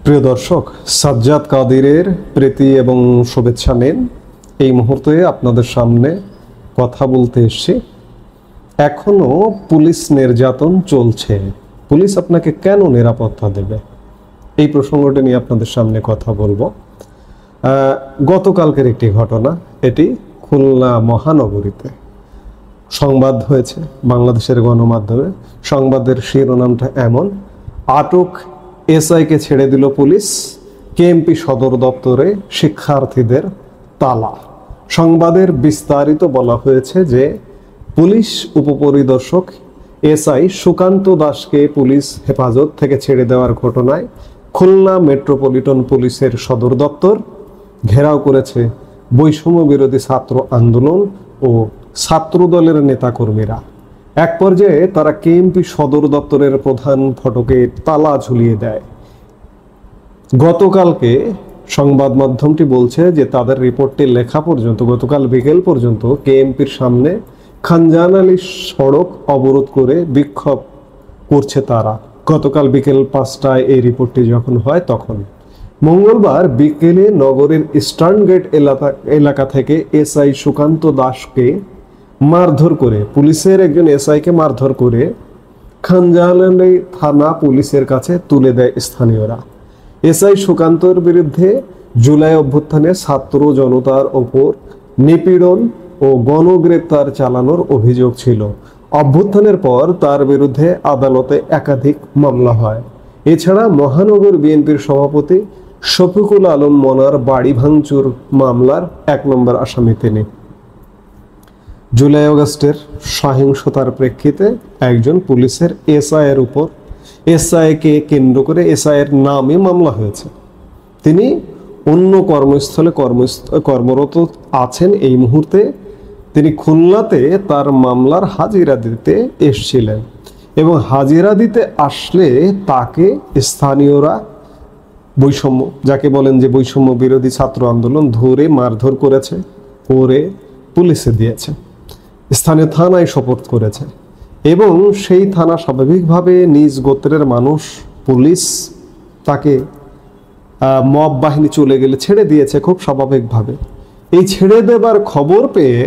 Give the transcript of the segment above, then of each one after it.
প্রিয় দর্শক, সাজ্জাদ কাদিরের প্রীতি এবং শুভেচ্ছা নেন। এই মুহূর্তে আপনাদের সামনে কথা বলতে এসেছি। এখনো পুলিশ নির্যাতন চলছে। পুলিশ আপনাকে কেন নিরাপত্তা দেবে, এই প্রসঙ্গটি নিয়ে আপনাদের সামনে কথা বলবো। গতকালকের একটি ঘটনা, এটি খুলনা মহানগরীতে সংবাদ হয়েছে বাংলাদেশের গণমাধ্যমে। সংবাদের শিরোনামটা এমন: আটক এসআইকে ছেড়ে দিল পুলিশ, কেএমপি সদর দপ্তরে শিক্ষার্থীদের তালা। সংবাদের বিস্তারিত বলা হয়েছে যে পুলিশ উপপরিদর্শক এসআই সুকান্ত দাসকে পুলিশ হেফাজত থেকে ছেড়ে দেওয়ার ঘটনায় খুলনা মেট্রোপলিটন পুলিশের সদর দপ্তর ঘেরাও করেছে বৈষম্য বিরোধী ছাত্র আন্দোলন ও ছাত্রদলের নেতাকর্মীরা। এক পর্যায়ে তারা কেএমপি সদর দপ্তরের প্রধান ফটকে তালা ঝুলিয়ে দেয়। গতকালকে সংবাদ মাধ্যমটি বলছে যে তাদের রিপোর্টটি লেখা পর্যন্ত, গতকাল বিকেল পর্যন্ত কেএমপির সামনে খানজান আলী সড়ক অবরোধ করে বিক্ষোভ করছে তারা। গতকাল বিকেল 5টায় এই রিপোর্টটি যখন হয়, তখন মঙ্গলবার বিকেলে নগরের ইস্টার্ন গেট এলাকা থেকে এসআই সুকান্ত দাসকে মারধর করে, পুলিশের একজন এসআইকে মারধর করে খানজান আলী থানা পুলিশের কাছে তুলে দেয় স্থানীয়রা। এসআই সুকান্তর বিরুদ্ধে জুলাই অভ্যুত্থানে ছাত্র জনতার ওপর নিপীড়ন ও গণগ্রেপ্তার চালানোর অভিযোগ ছিল। অভ্যুত্থানের পর তার বিরুদ্ধে আদালতে একাধিক মামলা হয়। এছাড়া মহানগর বিএনপির সভাপতি শফিকুল আলম মনার বাড়ি ভাঙচুর মামলার 1 নম্বর আসামি তিনি। জুলাই আগস্টের সহিংসতার প্রেক্ষিতে একজন পুলিশের এসআই এর উপর, এসআইকে কেন্দ্র করে এসআই এর নামে মামলা হয়েছে। তিনি অন্য কর্মস্থলে কর্মরত আছেন এই মুহূর্তে। তিনি খুলনাতে তার মামলার হাজিরা দিতে এসেছিলেন এবং হাজিরা দিতে আসলে তাকে স্থানীয়রা বৈষম্য, যাকে বলেন যে বৈষম্য বিরোধী ছাত্র আন্দোলন, ধরে মারধর করেছে, পরে পুলিশে দিয়েছে, স্থানীয় থানায় সোপর্দ করেছে এবং সেই থানা স্বাভাবিকভাবে নিজ গোত্রের মানুষ, পুলিশ তাকে মব বাহিনী চলে গেলে ছেড়ে দিয়েছে খুব স্বাভাবিকভাবে। এই ছেড়ে দেবার খবর পেয়ে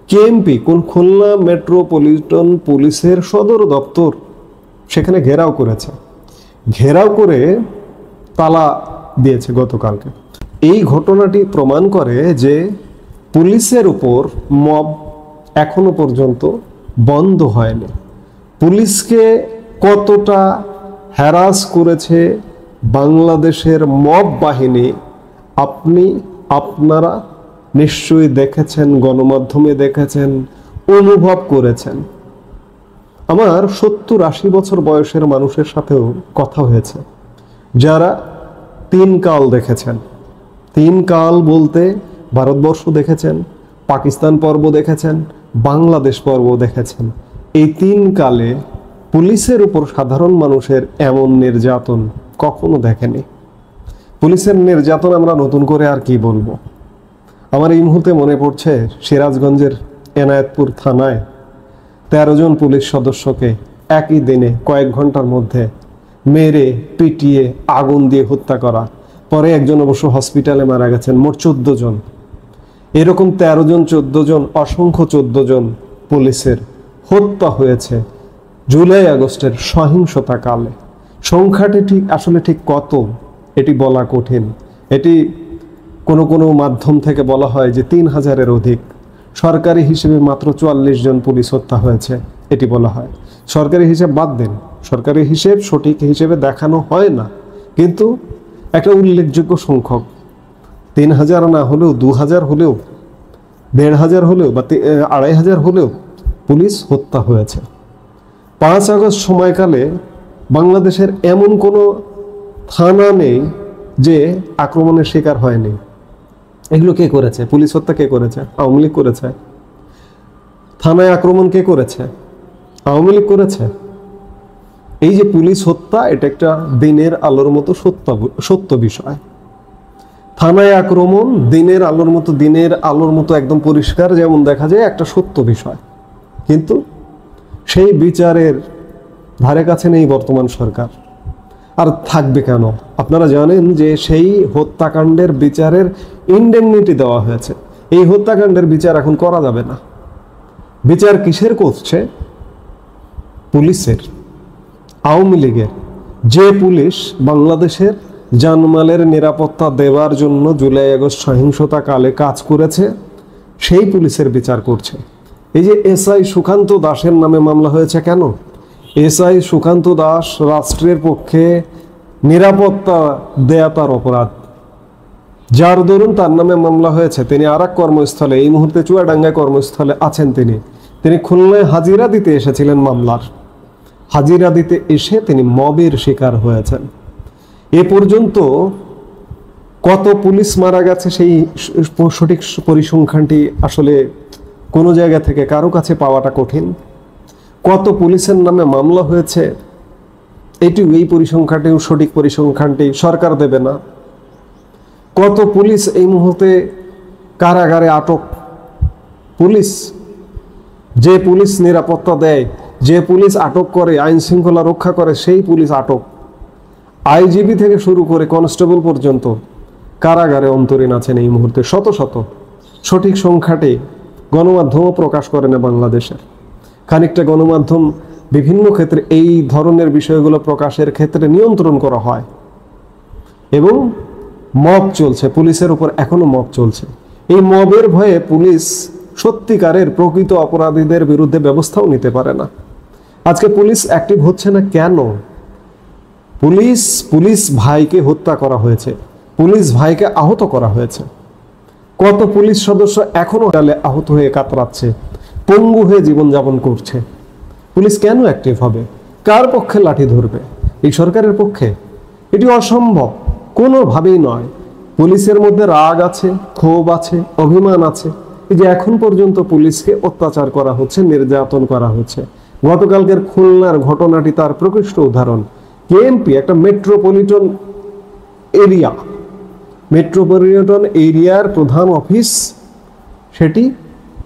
কেএমপি খুলনা মেট্রোপলিটন পুলিশের সদর দপ্তর সেখানে ঘেরাও করেছে, ঘেরাও করে তালা দিয়েছে গতকালকে। এই ঘটনাটি প্রমাণ করে যে পুলিশের উপর মব এখনো পর্যন্ত বন্ধ হয়নি। পুলিশকে কতটা হ্যারাস করেছে বাংলাদেশের মব বাহিনী আপনারা নিশ্চয়ই দেখেছেন, গণমাধ্যমে দেখেছেন, অনুভব করেছেন। আমার 70-80 বছর বয়সের মানুষের সাথেও কথা হয়েছে যারা 3 কাল দেখেছেন। 3 কাল বলতে ভারতবর্ষ দেখেছেন, পাকিস্তান পর্ব দেখেছেন, বাংলাদেশ পর্ব দেখেছেন। এই 3 কালে পুলিশের উপর সাধারণ মানুষের এমন নির্যাতন কখনো দেখেনি। পুলিশের নির্যাতন আমরা নতুন করে আর কি বলবো। আমার এই মুহূর্তে মনে পড়ছে সিরাজগঞ্জের এনায়েতপুর থানায় 13 জন পুলিশ সদস্যকে একই দিনে কয়েক ঘন্টার মধ্যে মেরে পিটিয়ে আগুন দিয়ে হত্যা করা। পরে একজন অবশ্য হসপিটালে মারা গেছেন। মোট 14 জন। এরকম 13 জন 14 জন অসংখ্য 14 জন পুলিশের হত্যা হয়েছে জুলাই আগস্টের সহিংসতা কালে। সংখ্যাটি আসলে ঠিক কত এটি বলা কঠিন। এটি কোনো মাধ্যম থেকে বলা হয় যে 3000-এর অধিক। সরকারি হিসেবে মাত্র 44 জন পুলিশ হত্যা হয়েছে এটি বলা হয়। সরকারি হিসেব বাদ দেন, সরকারি হিসেব সঠিক হিসেবে দেখানো হয় না, কিন্তু একটা উল্লেখযোগ্য সংখ্যক, 3000 না হলেও 2000 হলেও 1500 হলেও বা 2500 হলেও পুলিশ হত্যা হয়েছে। 5 আগস্ট সময়কালে বাংলাদেশের এমন কোনো থানা নেই যে আক্রমণের শিকার হয়নি। এগুলো কে করেছে? পুলিশ হত্যা কে করেছে? আওয়ামী লীগ করেছে। থানায় আক্রমণ কে করেছে? আওয়ামী লীগ করেছে। এই যে পুলিশ হত্যা, এটা একটা দিনের আলোর মতো সত্য বিষয়। থানায় আক্রমণ দিনের আলোর মতো একদম পরিষ্কার যেমন দেখা যায়, একটা সত্য বিষয়। কিন্তু সেই বিচারের ধারে কাছে নেই বর্তমান সরকার। আর থাকবে কেন? আপনারা জানেন যে সেই হত্যাকাণ্ডের বিচারের ইনডেমনিটি দেওয়া হয়েছে। এই হত্যাকাণ্ডের বিচার এখন করা যাবে না। বিচার কিসের করছে? পুলিশের, আওয়ামী লীগের। যে পুলিশ বাংলাদেশের জানমালের নিরাপত্তা দেওয়ার জন্য জুলাই আগস্ট সহিংসতা কালে কাজ করেছে, সেই পুলিশের বিচার করছে। এই যে এসআই সুকান্ত দাসের নামে মামলা হয়েছে কেন? এসআই সুকান্ত দাস রাষ্ট্রের পক্ষে নিরাপত্তা দেয়া তার অপরাধ, যার দরুন তার নামে মামলা হয়েছে। তিনি আর এক কর্মস্থলে, এই মুহূর্তে চুয়াডাঙ্গায় কর্মস্থলে আছেন। তিনি খুলনায় হাজিরা দিতে এসেছিলেন মামলার। হাজিরা দিতে এসে তিনি মবের শিকার হয়েছেন। এ পর্যন্ত কত পুলিশ মারা গেছে সেই সঠিক পরিসংখ্যানটি আসলে কোনো জায়গা থেকে কারো কাছে পাওয়াটা কঠিন। কত পুলিশের নামে মামলা হয়েছে এই পরিসংখ্যানটি, সঠিক পরিসংখ্যানটি সরকার দেবে না। কত পুলিশ এই মুহূর্তে কারাগারে আটক। পুলিশ, যে পুলিশ নিরাপত্তা দেয়, যে পুলিশ আটক করে, আইন শৃঙ্খলা রক্ষা করে, সেই পুলিশ আটক। আইজিবি থেকে শুরু করে কনস্টেবল পর্যন্ত কারাগারে অন্তরীণ আছেন এই মুহূর্তে শত শত। সঠিক সংখ্যাটি গণমাধ্যমও প্রকাশ করে না বাংলাদেশের। খানিকটা গণমাধ্যম বিভিন্ন ক্ষেত্রে এই ধরনের বিষয়গুলো প্রকাশের ক্ষেত্রে নিয়ন্ত্রণ করা হয় এবং মব চলছে, পুলিশের উপর এখনো মব চলছে। এই মবের ভয়ে পুলিশ সত্যিকারের প্রকৃত অপরাধীদের বিরুদ্ধে ব্যবস্থাও নিতে পারে না। আজকে পুলিশ অ্যাক্টিভ হচ্ছে না কেন? পুলিশ ভাইকে হত্যা করা হয়েছে, পুলিশ ভাইকে আহত করা হয়েছে। কত পুলিশ সদস্য এখনো আহত হয়ে কাতরাচ্ছে, পঙ্গু হয়ে জীবনযাপন করছে। পুলিশ কেন অ্যাক্টিভ হবে? কার পক্ষে লাঠি ধরবে? এই সরকারের পক্ষে? এটি অসম্ভব, কোনোভাবেই নয়। পুলিশের মধ্যে রাগ আছে, ক্ষোভ আছে, অভিমান আছে। এই যে এখন পর্যন্ত পুলিশকে অত্যাচার করা হচ্ছে, নির্যাতন করা হচ্ছে। গতকালকের খুলনার ঘটনাটি তার প্রকৃষ্ট উদাহরণ। কেএমপি একটা মেট্রোপলিটন এরিয়ার প্রধান অফিস, সেটি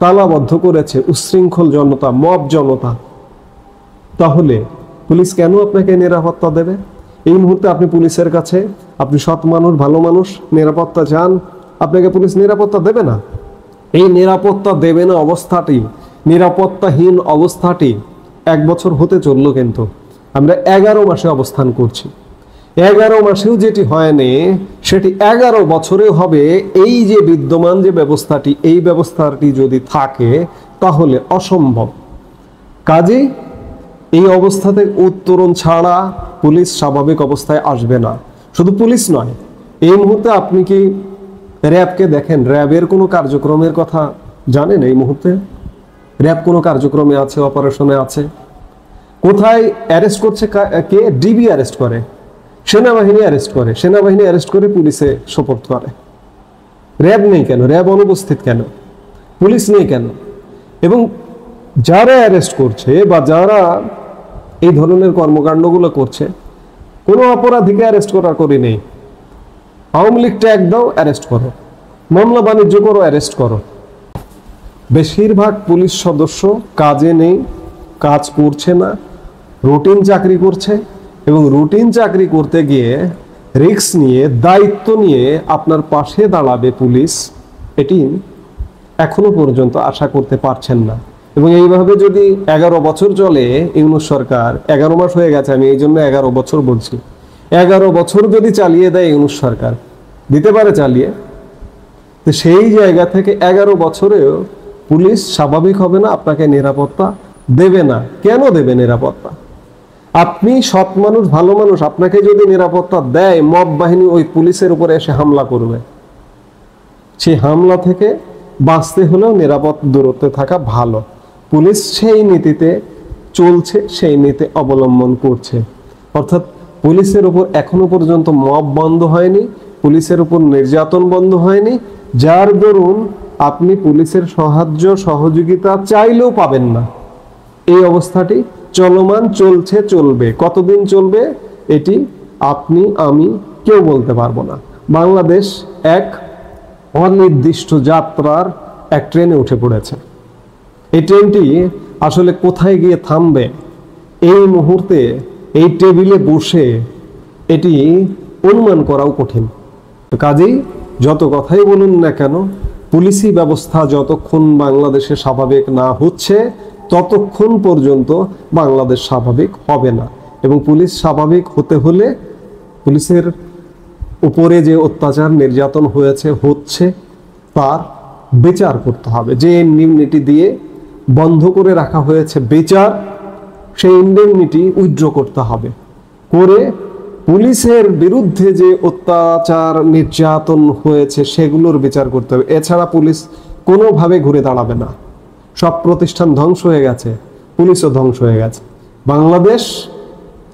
তালাবদ্ধ করেছে উচ্ছৃঙ্খল জনতা, মব জনতা। তাহলে পুলিশ কেন আপনাকে নিরাপত্তা দেবে? এই মুহূর্তে আপনি পুলিশের কাছে, আপনি সৎ মানুষ, ভালো মানুষ, নিরাপত্তা চান, আপনাকে পুলিশ নিরাপত্তা দেবে না। এই নিরাপত্তা দেবে না অবস্থাটি, নিরাপত্তাহীন অবস্থাটি 1 বছর হতে চললো, কিন্তু আমরা 11 মাসে অবস্থান করছি। 11 মাসেও যেটি হয়নি সেটি 11 বছরে হবে। এই যে বিদ্যমান যে ব্যবস্থাটি, এই ব্যবস্থাটি যদি থাকে তাহলে অসম্ভব। কাজেই এই অবস্থাতে উত্তরণ ছাড়া পুলিশ স্বাভাবিক অবস্থায় আসবে না। শুধু পুলিশ নয়, এই মুহূর্তে আপনি কি র্যাবকে দেখেন, র্যাবের কোনো কার্যক্রমের কথা জানেন? এই মুহূর্তে র্যাব কোনো কার্যক্রমে আছে, অপারেশনে আছে? কোথায় অ্যারেস্ট করছে? কে? ডিবি অ্যারেস্ট করে, সেনাবাহিনী অ্যারেস্ট করে, সেনাবাহিনী অ্যারেস্ট করে পুলিশে সোপর্দ করে। র্যাব নেই কেন? র্যাব অনুপস্থিত কেন? পুলিশ নেই কেন? এবং যারা অ্যারেস্ট করছে বা যারা এই ধরনের কর্মকাণ্ডগুলো করছে, কোনো অপরাধীকে অ্যারেস্ট করি নেই। আওয়ামী লীগ ট্যাগ দাও, অ্যারেস্ট করো, মামলা বাণিজ্য করো, অ্যারেস্ট করো। বেশিরভাগ পুলিশ সদস্য কাজে নেই, কাজ করছে না, রুটিন চাকরি করছে। এবং রুটিন চাকরি করতে গিয়ে রিস্ক নিয়ে, দায়িত্ব নিয়ে আপনার পাশে দাঁড়াবে পুলিশ, এটি এখনো পর্যন্ত আশা করতে পারছেন না। এবং এইভাবে যদি 11 বছর চলে, ইউনূস সরকার, 11 মাস হয়ে গেছে, আমি এই জন্য 11 বছর বলছি, 11 বছর যদি চালিয়ে দেয় ইউনূস সরকার, দিতে পারে চালিয়ে, তো সেই জায়গা থেকে 11 বছরেও পুলিশ স্বাভাবিক হবে না, আপনাকে নিরাপত্তা দেবে না। কেন দেবে নিরাপত্তা? আপনি সৎ মানুষ, ভালো মানুষ, আপনাকে যদি নিরাপত্তা দেয়, মব বাহিনী ওই পুলিশের উপরে এসে হামলা করবে। সেই হামলা থেকে বাঁচতে হলেও নিরাপদ দূরত্বে থাকা ভালো। পুলিশ সেই নীতিতে চলছে, সেই নীতি অবলম্বন করছে। অর্থাৎ পুলিশের উপর এখনো পর্যন্ত মব বন্ধ হয়নি, পুলিশের উপর নির্যাতন বন্ধ হয়নি, যার দরুন আপনি পুলিশের সাহায্য সহযোগিতা চাইলেও পাবেন না। এই অবস্থাটি চলমান, চলছে, চলবে। কতদিন চলবে এটি আপনি আমি কেউ বলতে পারবো না। বাংলাদেশ এক অনির্দিষ্ট যাত্রার এক ট্রেনে উঠে পড়েছে। এই ট্রেনটি আসলে কোথায় গিয়ে থামবে, এই মুহূর্তে এই টেবিলে বসে এটি অনুমান করাও কঠিন। কাজেই যত কথাই বলুন না কেন, পুলিশি ব্যবস্থা যতক্ষণ বাংলাদেশে স্বাভাবিক না হচ্ছে ততক্ষণ পর্যন্ত বাংলাদেশ স্বাভাবিক হবে না। এবং পুলিশ স্বাভাবিক হতে হলে পুলিশের উপরে যে অত্যাচার নির্যাতন হচ্ছে তার বিচার করতে হবে। যে ইন্ডেমনিটি দিয়ে বন্ধ করে রাখা হয়েছে বিচার, সেই ইন্ডেমনিটি উইথড্র করতে হবে, করে পুলিশের বিরুদ্ধে যে অত্যাচার নির্যাতন হয়েছে সেগুলোর বিচার করতে হবে। এছাড়া পুলিশ কোনোভাবে ঘুরে দাঁড়াবে না। সব প্রতিষ্ঠান ধ্বংস হয়ে গেছে, পুলিশও ধ্বংস হয়ে গেছে। বাংলাদেশ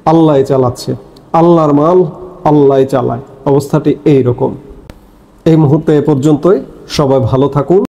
আল্লাহ চালাচ্ছে, আল্লাহর মাল আল্লাহ চালায়। অবস্থাটি এইরকম। এই মুহূর্তে এ পর্যন্তই। সবাই ভালো থাকুন।